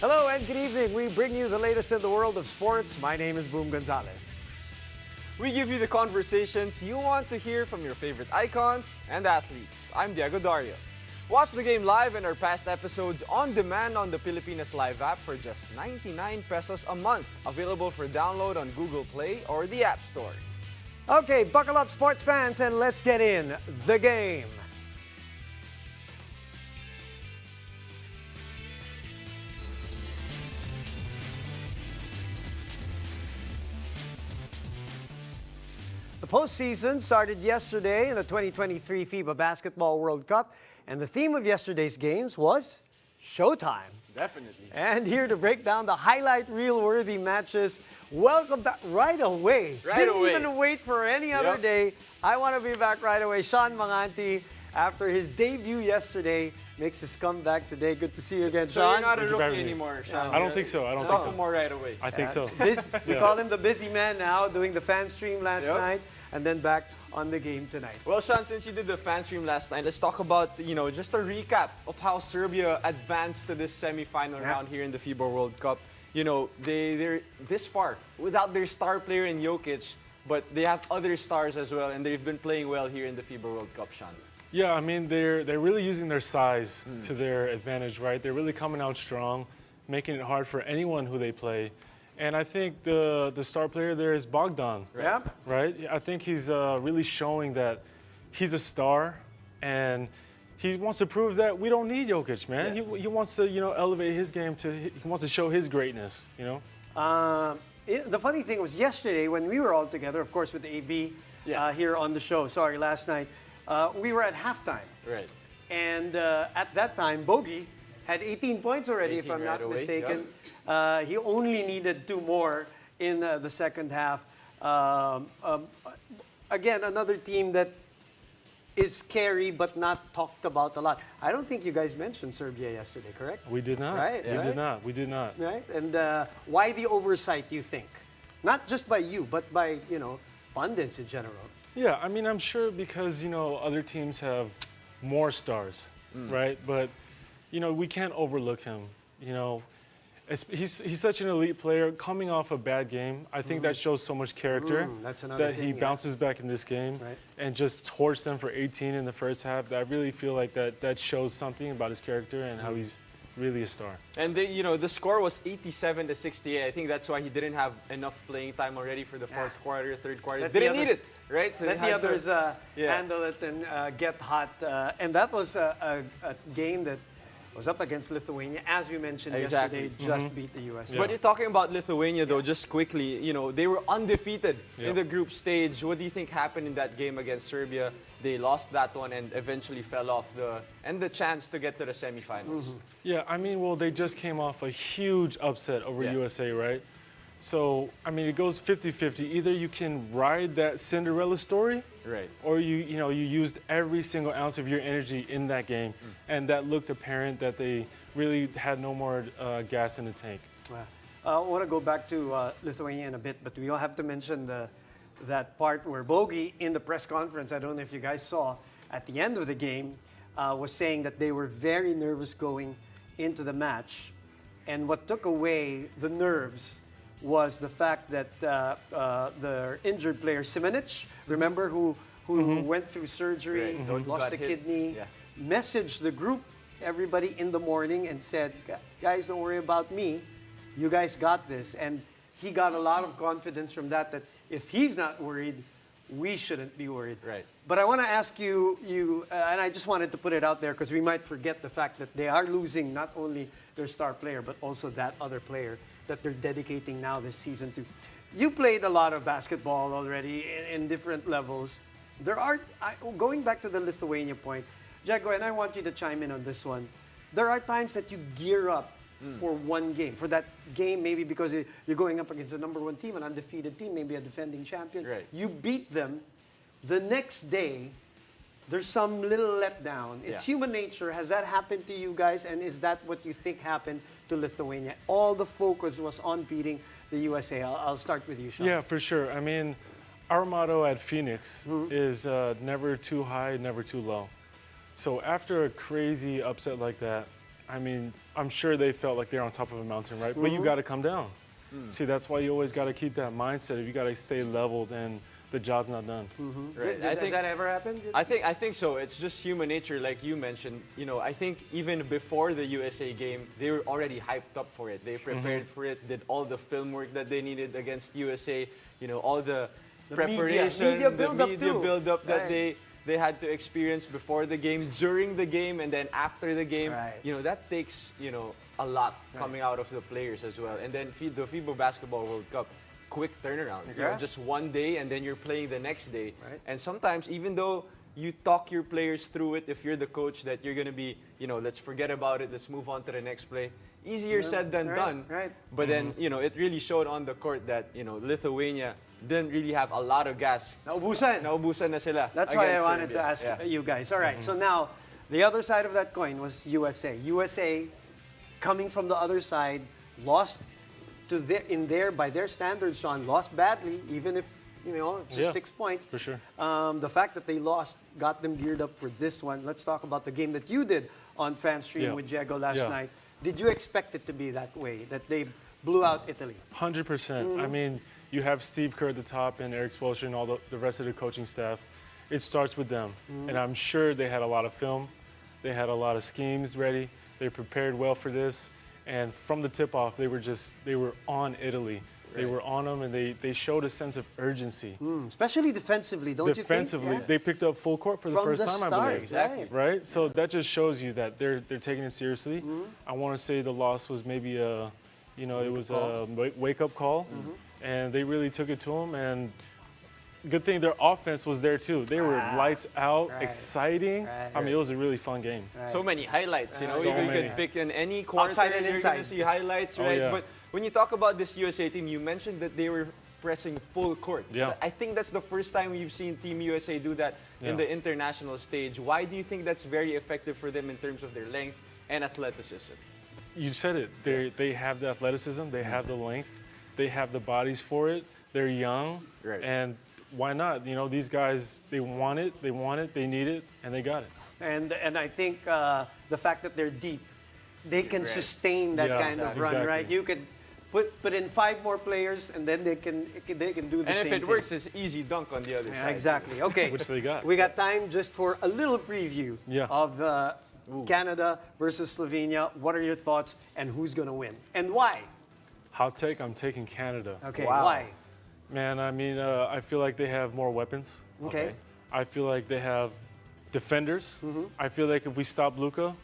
Hello and good evening. We bring you the latest in the world of sports. My name is Boom Gonzalez. We give you the conversations you want to hear from your favorite icons and athletes. I'm Diego Dario. Watch the game live and our past episodes on demand on the Pilipinas Live app for just 99 pesos a month. Available for download on Google Play or the App Store. Okay, buckle up, sports fans, and let's get in the game. The postseason started yesterday in the 2023 FIBA Basketball World Cup, and the theme of yesterday's games was Showtime. Definitely. And here to break down the highlight reel-worthy matches, welcome back right away. Didn't even wait for any other day. I want to be back right away. Sean Manganti, after his debut yesterday, makes his comeback today. Good to see you again, So Sean. you're not a rookie anymore, Sean. I don't think so. I don't think so. Sophomore right away. I think so. We call him the busy man now, doing the fan stream last night, and then back on the game tonight. Well, Sean, since you did the fan stream last night, let's talk about, just a recap of how Serbia advanced to this semifinal round here in the FIBA World Cup. They're this far without their star player in Jokic, but they have other stars as well, and they've been playing well here in the FIBA World Cup, Sean. Yeah, I mean, they're really using their size to their advantage, right? They're really coming out strong, making it hard for anyone who they play. And I think the star player there is Bogdan, right? I think he's really showing that he's a star, and he wants to prove that we don't need Jokic, man. He wants to, elevate his game he wants to show his greatness, The funny thing was yesterday when we were all together, of course, with AB here on the show, last night, we were at halftime. Right. And at that time, Bogey had 18 points already, if I'm not mistaken. He only needed 2 more in the second half. Again, another team that is scary but not talked about a lot. I don't think you guys mentioned Serbia yesterday, correct? We did not. Right? We did not. Right? And why the oversight, do you think? Not just by you, but by, pundits in general. Yeah, I mean, I'm sure because, other teams have more stars, right? But, we can't overlook him. He's such an elite player coming off a bad game. I think that shows so much character that he bounces back in this game and just torched them for 18 in the first half. I really feel like that shows something about his character and how he's really a star. And the score was 87-68. I think that's why he didn't have enough playing time already for the fourth quarter, third quarter. Didn't need it, right? So let the others handle it and get hot. And that was a game that was up against Lithuania, as we mentioned yesterday, just beat the US. But you're talking about Lithuania, though, just quickly, they were undefeated in the group stage. What do you think happened in that game against Serbia? They lost that one and eventually fell off the chance to get to the semifinals. Yeah, I mean, well, they just came off a huge upset over USA, right? So, I mean, it goes 50-50. Either you can ride that Cinderella story, or you used every single ounce of your energy in that game, and that looked apparent that they really had no more gas in the tank. I want to go back to Lithuania in a bit, but we all have to mention that part where Bogey in the press conference, I don't know if you guys saw, at the end of the game, was saying that they were very nervous going into the match, and what took away the nerves was the fact that the injured player Simanic, remember, who went through surgery, lost a kidney, messaged the group, everybody in the morning, and said, guys, don't worry about me. You guys got this. And he got a lot of confidence from that if he's not worried, we shouldn't be worried. Right. But I want to ask you, and I just wanted to put it out there because we might forget the fact that they are losing not only their star player, but also that other player that they're dedicating now this season to. You played a lot of basketball already in different levels. Going back to the Lithuania point, Jago, and I want you to chime in on this one. There are times that you gear up for one game, for that game maybe because you're going up against the number 1 team, an undefeated team, maybe a defending champion. You beat them. The next day, there's some little letdown. It's human nature. Has that happened to you guys? And is that what you think happened to Lithuania? All the focus was on beating the USA. I'll start with you, Sean. Yeah, for sure. I mean, our motto at Phoenix is never too high, never too low. So after a crazy upset like that, I mean, I'm sure they felt like they're on top of a mountain, right? But you got to come down. See, that's why you always got to keep that mindset. You got to stay leveled, and the job's not done. Right. Has that ever happened? I think so. It's just human nature, like you mentioned. You know, I think even before the USA game, they were already hyped up for it. They prepared for it, did all the film work that they needed against USA. You know, all the preparation, media build-up the media too. build-up that Right. they had to experience before the game, during the game, and then after the game. Right. You know, that takes a lot coming out of the players as well. And then the FIBA Basketball World Cup. Quick turnaround. You know, Yeah. just one day and then you're playing the next day. Right. And sometimes, even though you talk your players through it, if you're the coach, that you're going to be, let's forget about it, let's move on to the next play. Easier said than done. Right. But then, it really showed on the court that, Lithuania didn't really have a lot of gas. Naubusan. Naubusan na sila. That's why I against wanted to Serbia. ask Yeah. you guys. All right, so now the other side of that coin was USA. USA, coming from the other side, lost by their standards, Sean, lost badly, even if it's just 6 points. For sure. The fact that they lost got them geared up for this one. Let's talk about the game that you did on Fan Stream with Diego last night. Did you expect it to be that way, that they blew out Italy? 100%. I mean, you have Steve Kerr at the top and Eric Spoelstra and all the rest of the coaching staff. It starts with them. And I'm sure they had a lot of film. They had a lot of schemes ready. They prepared well for this. And from the tip-off, they were on Italy. They were on them, and they showed a sense of urgency. Especially defensively, don't you think? Defensively, they picked up full court for the From first the time, I start, believe. Exactly. Right? So that just shows you that they're taking it seriously. I want to say the loss was maybe a wake-up call, and they really took it to them. And good thing their offense was there too. They were lights out, exciting. I mean, it was a really fun game. So many highlights, So you many. could pick in any quarter, Outside and you're inside. going to see highlights, Oh, right? yeah. But when you talk about this USA team, you mentioned that they were pressing full court. Yeah. I think that's the first time we've seen Team USA do that in the international stage. Why do you think that's very effective for them in terms of their length and athleticism? You said it. They have the athleticism. They have the length. They have the bodies for it. They're young. Right. And why not? These guys, they want it, they need it, and they got it. And I think the fact that they're deep, they can sustain that kind of run, exactly. right? You could put in 5 more players, and then they can do the And same if it thing. works, it's easy dunk on the other Yeah, side. exactly. Okay. Which they got. We got time just for a little preview of Canada versus Slovenia. What are your thoughts, and who's going to win, and why? Hot take, I'm taking Canada. Okay, Wow. why? Man, I mean, I feel like they have more weapons. Okay. I feel like they have defenders. I feel like if we stop Luka,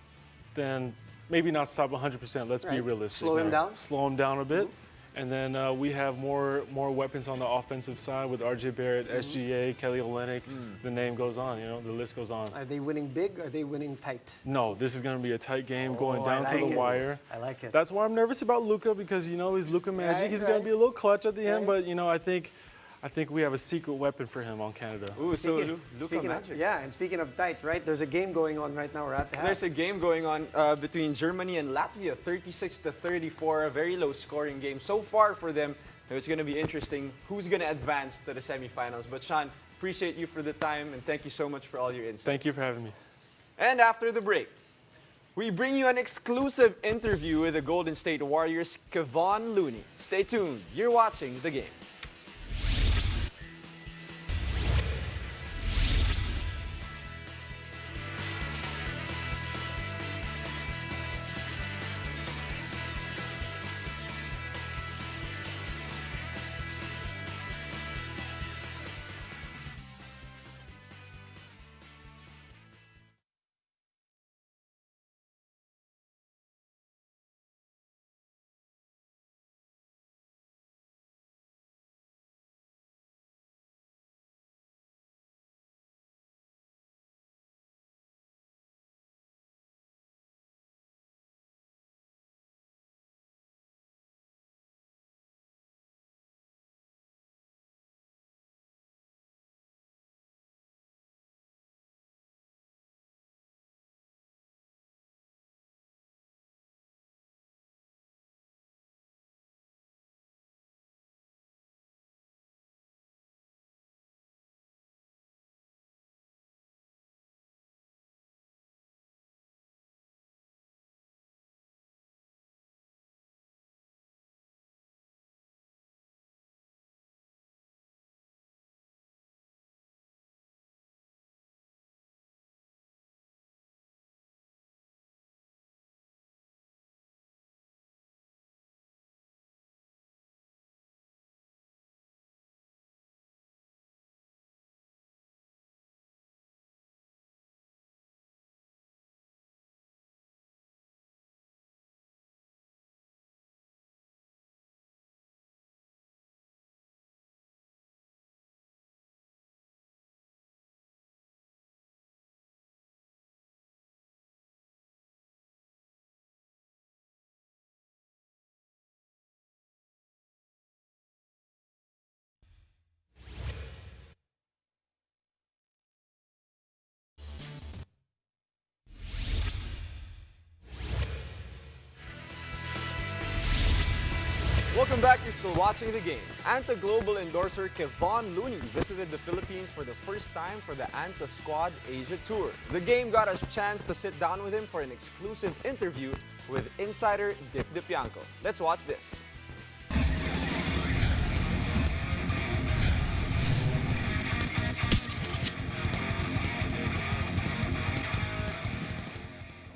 then maybe not stop 100%. Let's be Right. realistic. Slow him down? Slow him down a bit. And then we have more weapons on the offensive side with RJ Barrett, SGA, Kelly Olynyk. The name goes on, the list goes on. Are they winning big? Or are they winning tight? No, this is going to be a tight game going Oh, down I to the like it. wire. I like it. That's why I'm nervous about Luka because he's Luka Magic. Right, He's going right. to be a little clutch at the end, Right. but I think we have a secret weapon for him on Canada. Ooh, so Luka Speaking Magic. and speaking of tight, right? There's a game going on right now. We're at the half. There's a game going on between Germany and Latvia, 36-34, a very low scoring game. So far for them, it's going to be interesting who's going to advance to the semifinals. But Sean, appreciate you for the time and thank you so much for all your insights. Thank you for having me. And after the break, we bring you an exclusive interview with the Golden State Warriors' Kevon Looney. Stay tuned. You're watching The Game. Welcome back. You're still watching the game. Anta Global endorser Kevon Looney visited the Philippines for the first time for the Anta Squad Asia Tour. The game got us a chance to sit down with him for an exclusive interview with insider Dip Dipianco. Let's watch this.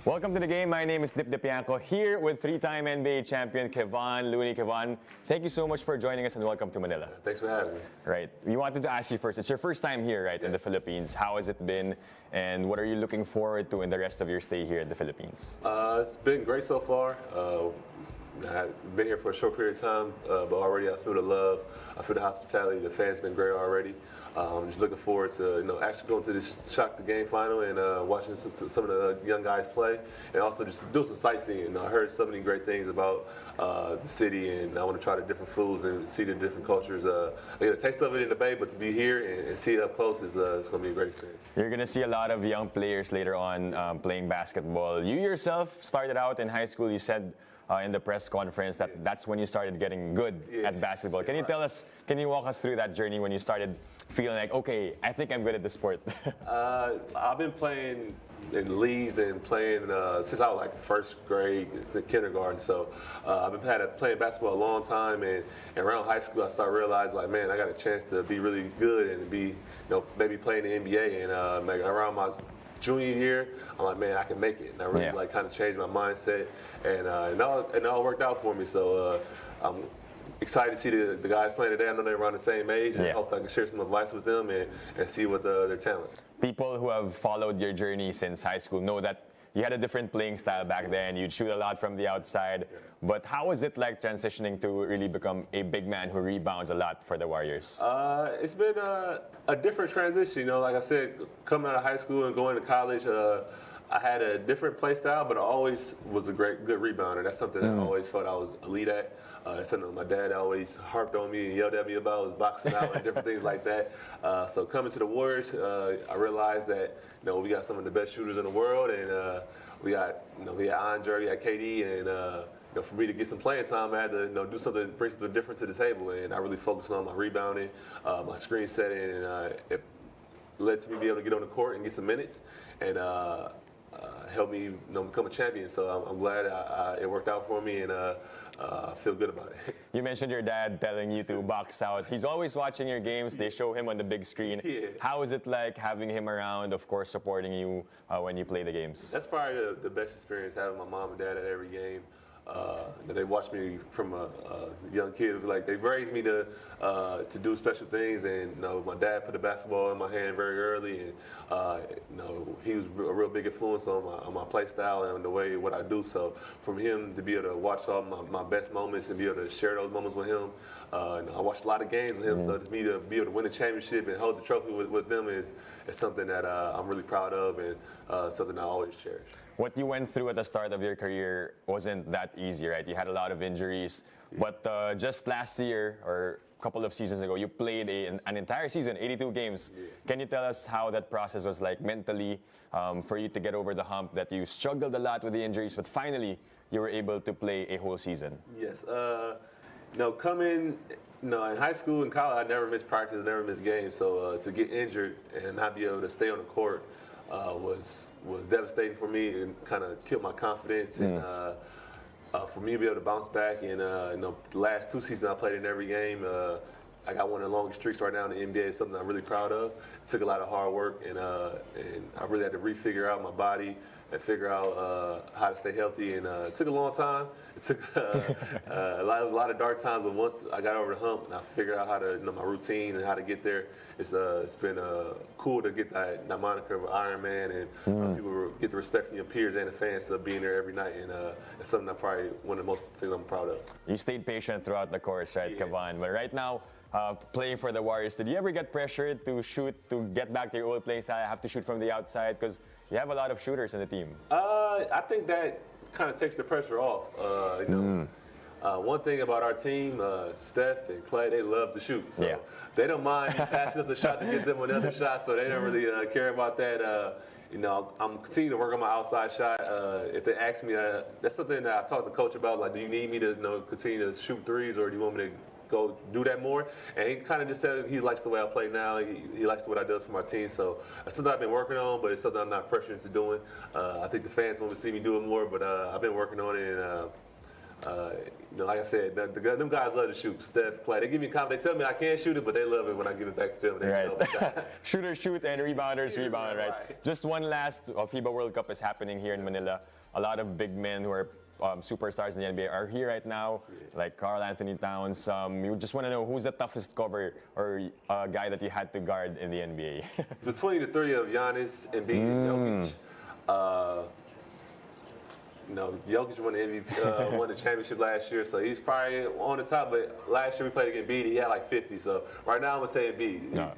Welcome to the game. My name is Dip Dipianco here with three-time NBA champion Kevon Looney. Kevon, thank you so much for joining us and welcome to Manila. Thanks for having me. Right. We wanted to ask you first, it's your first time here, right, in the Philippines. How has it been and what are you looking forward to in the rest of your stay here in the Philippines? It's been great so far. I've been here for a short period of time, but already I feel the love. I feel the hospitality. The fans been great already. I'm just looking forward to actually going to this Shock the Game final and watching some of the young guys play, and also just do some sightseeing. I heard so many great things about the city, and I want to try the different foods and see the different cultures. I get a taste of it in the Bay, but to be here and see it up close is it's going to be a great experience. You're going to see a lot of young players later on playing basketball. You yourself started out in high school. You said in the press conference that that's when you started getting good at basketball. Can you tell us, can you walk us through that journey when you started feeling like, okay, I think I'm good at the sport? I've been playing in leagues and playing since I was like first grade, kindergarten. So I've been playing basketball a long time, and around high school I started realizing like, man, I got a chance to be really good and be, maybe playing the NBA. And around my junior year, I'm like, man, I can make it. And I really kind of changed my mindset, and it all worked out for me. So I'm excited to see the guys playing today. I know they're around the same age, and I hope I can share some advice with them and see what their talent. People who have followed your journey since high school know that you had a different playing style back then. You'd shoot a lot from the outside. But how was it like transitioning to really become a big man who rebounds a lot for the Warriors? It's been a different transition. Like I said, coming out of high school and going to college, I had a different play style, but I always was a good rebounder. That's something that I always felt I was elite at. That's something my dad always harped on me and yelled at me about, was boxing out and different things like that. So coming to the Warriors, I realized that we got some of the best shooters in the world, and we got Andre, we got KD, and for me to get some playing time, I had to do something, bring something different to the table, and I really focused on my rebounding, my screen setting, and it led to me be able to get on the court and get some minutes, and help me become a champion. So I'm glad it worked out for me, and I feel good about it. You mentioned your dad telling you to box out. He's always watching your games. They show him on the big screen. Yeah. How is it like having him around, of course, supporting you when you play the games? That's probably the best experience, having my mom and dad at every game. They watched me from a young kid. Like, they raised me to do special things, and my dad put the basketball in my hand very early, and he was a real big influence on my play style and the way what I do. So from him to be able to watch all my best moments and be able to share those moments with him, I watched a lot of games with him. So to me to be able to win a championship and hold the trophy with them is something that I'm really proud of, and something I always cherish. What you went through at the start of your career wasn't that easy, right? You had a lot of injuries, but just last year or a couple of seasons ago, you played an entire season, 82 games. Can you tell us how that process was like mentally for you to get over the hump, that you struggled a lot with the injuries, but finally you were able to play a whole season? Yes. Coming in high school and college, I never missed practice, never missed games. So to get injured and not be able to stay on the court was devastating for me, and kind of killed my confidence. And for me to be able to bounce back, and the last 2 seasons I played in every game. I got one of the longest streaks right now in the NBA. It's something I'm really proud of. It took a lot of hard work, and I really had to refigure out my body and figure out how to stay healthy. And it took a long time. It took a lot of dark times, but once I got over the hump and I figured out how to my routine and how to get there, it's been cool to get that moniker of Iron Man, and people get the respect from your peers and the fans of being there every night. And it's something I'm probably one of the most things I'm proud of. You stayed patient throughout the course, right, Kevon? But right now, playing for the Warriors, did you ever get pressured to shoot, to get back to your old playing style, have to shoot from the outside? Because you have a lot of shooters in the team. I think that kind of takes the pressure off. One thing about our team, Steph and Clay, they love to shoot. So they don't mind passing up the shot to get them another shot, so they don't really care about that. I'm continuing to work on my outside shot. If they ask me, that's something that I talked to coach about. Like, do you need me to continue to shoot threes, or do you want me to go do that more? And he kind of just said he likes the way I play now. He likes what I do for my team. So it's something I've been working on, but it's something I'm not pressured into doing. I think the fans want to see me do it more, but I've been working on it. And like I said, them guys love to shoot. Steph, Clay, they give me confidence. They tell me I can't shoot it, but they love it when I give it back to them. They Right. Shooters shoot and rebounders rebound, right? Just one last FIBA World Cup is happening here in Manila. A lot of big men who are superstars in the NBA are here right now, like Karl Anthony Towns. You just want to know who's the toughest cover or guy that you had to guard in the NBA? Between the three of Giannis, Embiid, and Jokic. Jokic won the MVP, won the championship last year, so he's probably on the top. But last year we played against Embiid, he had like 50. So right now I'm gonna say Embiid. No.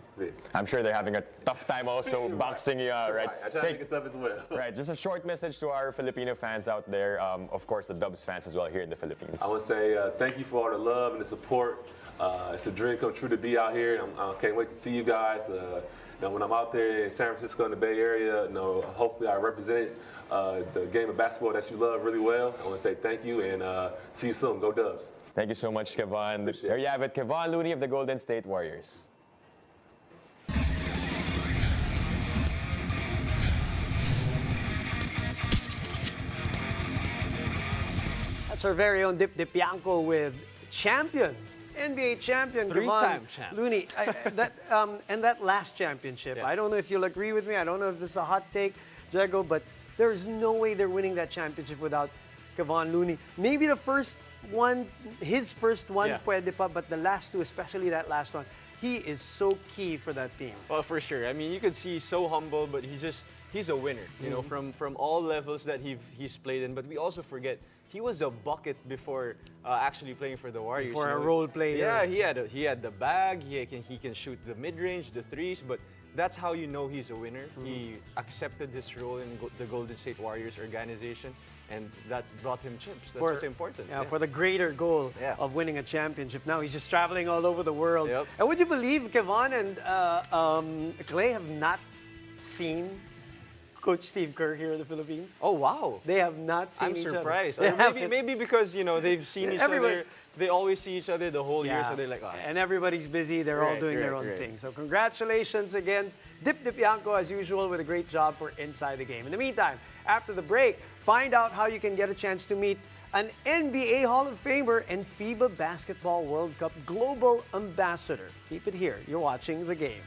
I'm sure they're having a tough time also boxing you out, right? I try to make it tough as well. Right, just a short message to our Filipino fans out there. Of course, the Dubs fans as well here in the Philippines. I want to say thank you for all the love and the support. It's a dream come true to be out here. I can't wait to see you guys. When I'm out there in San Francisco in the Bay Area, hopefully I represent the game of basketball that you love really well. I want to say thank you and see you soon. Go Dubs. Thank you so much, Kevon. There you have it, Kevon Looney of the Golden State Warriors. That's our very own Dip Dipianco with champion, NBA champion, Three-time Kevon champ. Looney. And that last championship, Yeah. I don't know if you'll agree with me. I don't know if this is a hot take, Jago, but there is no way they're winning that championship without Kevon Looney. Maybe the first one, his first one, Yeah. pwede pa, but the last two, especially that last one, he is so key for that team. Well, for sure. I mean, you could see he's so humble, but he's a winner, you know, from all levels that he's played in. But we also forget he was a bucket before actually playing for the Warriors. For you a know. role player. Yeah, he had the bag. He can shoot the mid range, the threes, but that's how you know he's a winner. He accepted this role in the Golden State Warriors organization, and that brought him chips. That's what's important. Yeah, for the greater goal Yeah. of winning a championship. Now he's just traveling all over the world. Yep. And would you believe Kevon and Clay have not seen Coach Steve Kerr here in the Philippines? Oh wow. They have not seen I'm each surprised. other. Or They maybe, haven't. maybe because they've seen each Everybody- other. They always see each other the whole year, Yeah. so they're like, oh. And everybody's busy. They're all Right, doing their right, own right. thing. So congratulations again, Dip Dipianco, as usual, with a great job for Inside the Game. In the meantime, after the break, find out how you can get a chance to meet an NBA Hall of Famer and FIBA Basketball World Cup Global Ambassador. Keep it here. You're watching The Game.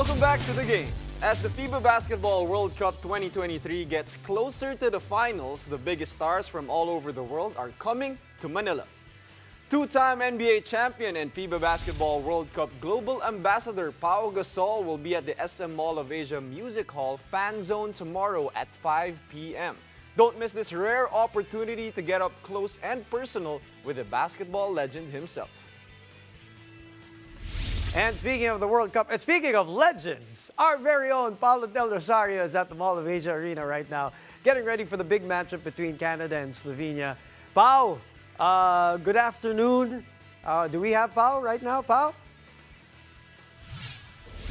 Welcome back to the game. As the FIBA Basketball World Cup 2023 gets closer to the finals, the biggest stars from all over the world are coming to Manila. Two-time NBA champion and FIBA Basketball World Cup Global Ambassador Pau Gasol will be at the SM Mall of Asia Music Hall Fan Zone tomorrow at 5 p.m. Don't miss this rare opportunity to get up close and personal with the basketball legend himself. And speaking of the World Cup, and speaking of legends, our very own Paulo Del Rosario is at the Mall of Asia Arena right now, getting ready for the big matchup between Canada and Slovenia. Pau, good afternoon. Do we have Pau right now, Pau?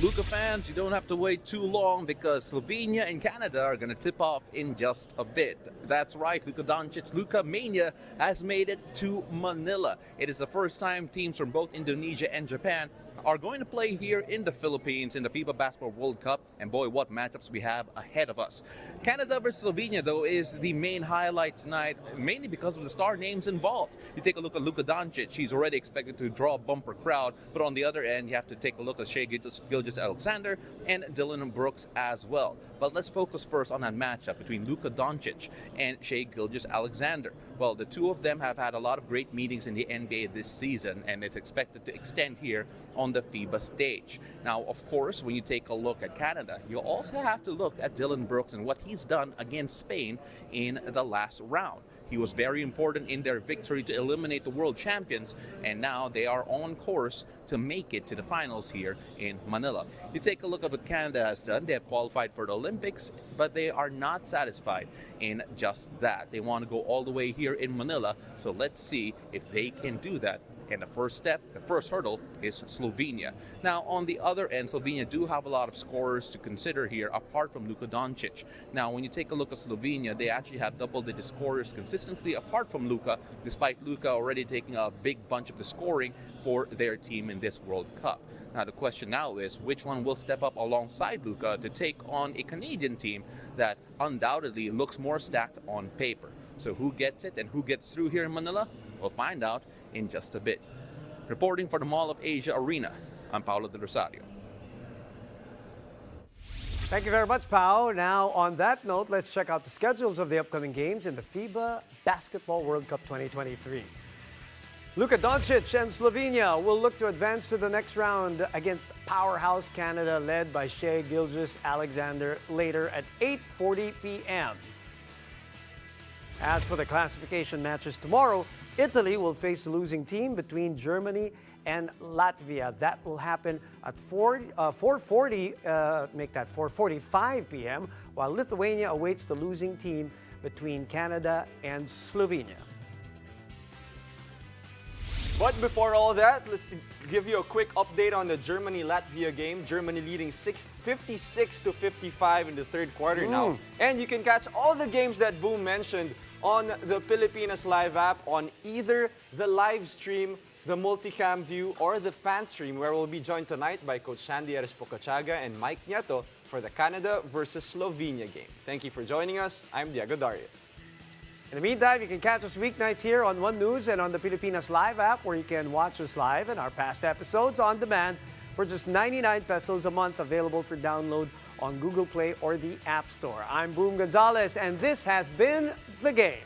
Luka fans, you don't have to wait too long because Slovenia and Canada are going to tip off in just a bit. That's right, Luka Doncic's Luka Mania has made it to Manila. It is the first time teams from both Indonesia and Japan are going to play here in the Philippines in the FIBA Basketball World Cup, and boy, what matchups we have ahead of us. Canada versus Slovenia, though, is the main highlight tonight, mainly because of the star names involved. You take a look at Luka Doncic, he's already expected to draw a bumper crowd, but on the other end, you have to take a look at Shai Gilgeous-Alexander and Dillon Brooks as well. But let's focus first on that matchup between Luka Doncic and Shai Gilgeous-Alexander. Well, the two of them have had a lot of great meetings in the NBA this season, and it's expected to extend here on the FIBA stage. Now, of course, when you take a look at Canada, you also have to look at Dillon Brooks and what he's done against Spain in the last round. He was very important in their victory to eliminate the world champions, and now they are on course to make it to the finals here in Manila. You take a look at what Canada has done. They have qualified for the Olympics, but they are not satisfied in just that. They want to go all the way here in Manila, so let's see if they can do that. And the first step, the first hurdle, is Slovenia. Now, on the other end, Slovenia do have a lot of scorers to consider here, apart from Luka Doncic. Now, when you take a look at Slovenia, they actually have double-digit scorers consistently, apart from Luka, despite Luka already taking a big bunch of the scoring for their team in this World Cup. Now, the question now is, which one will step up alongside Luka to take on a Canadian team that undoubtedly looks more stacked on paper? So who gets it and who gets through here in Manila? We'll find out in just a bit. Reporting for the Mall of Asia Arena, I'm Paulo Del Rosario. Thank you very much, Pau. Now, on that note, let's check out the schedules of the upcoming games in the FIBA Basketball World Cup 2023. Luka Doncic and Slovenia will look to advance to the next round against powerhouse Canada, led by Shai Gilgeous-Alexander, later at 8:40 p.m. As for the classification matches tomorrow, Italy will face the losing team between Germany and Latvia. That will happen at 4:45 p.m., while Lithuania awaits the losing team between Canada and Slovenia. But before all that, let's give you a quick update on the Germany-Latvia game. Germany leading 56-55 in the third quarter now. And you can catch all the games that Boom mentioned on the Pilipinas Live app on either the live stream, the multicam view, or the fan stream, where we'll be joined tonight by Coach Sandy Arespocachaga and Mike Nieto for the Canada versus Slovenia game. Thank you for joining us. I'm Diego Dario. In the meantime, you can catch us weeknights here on One News and on the Pilipinas Live app, where you can watch us live and our past episodes on demand for just 99 pesos a month, available for download on Google Play or the App Store. I'm Boom Gonzalez, and this has been The Game.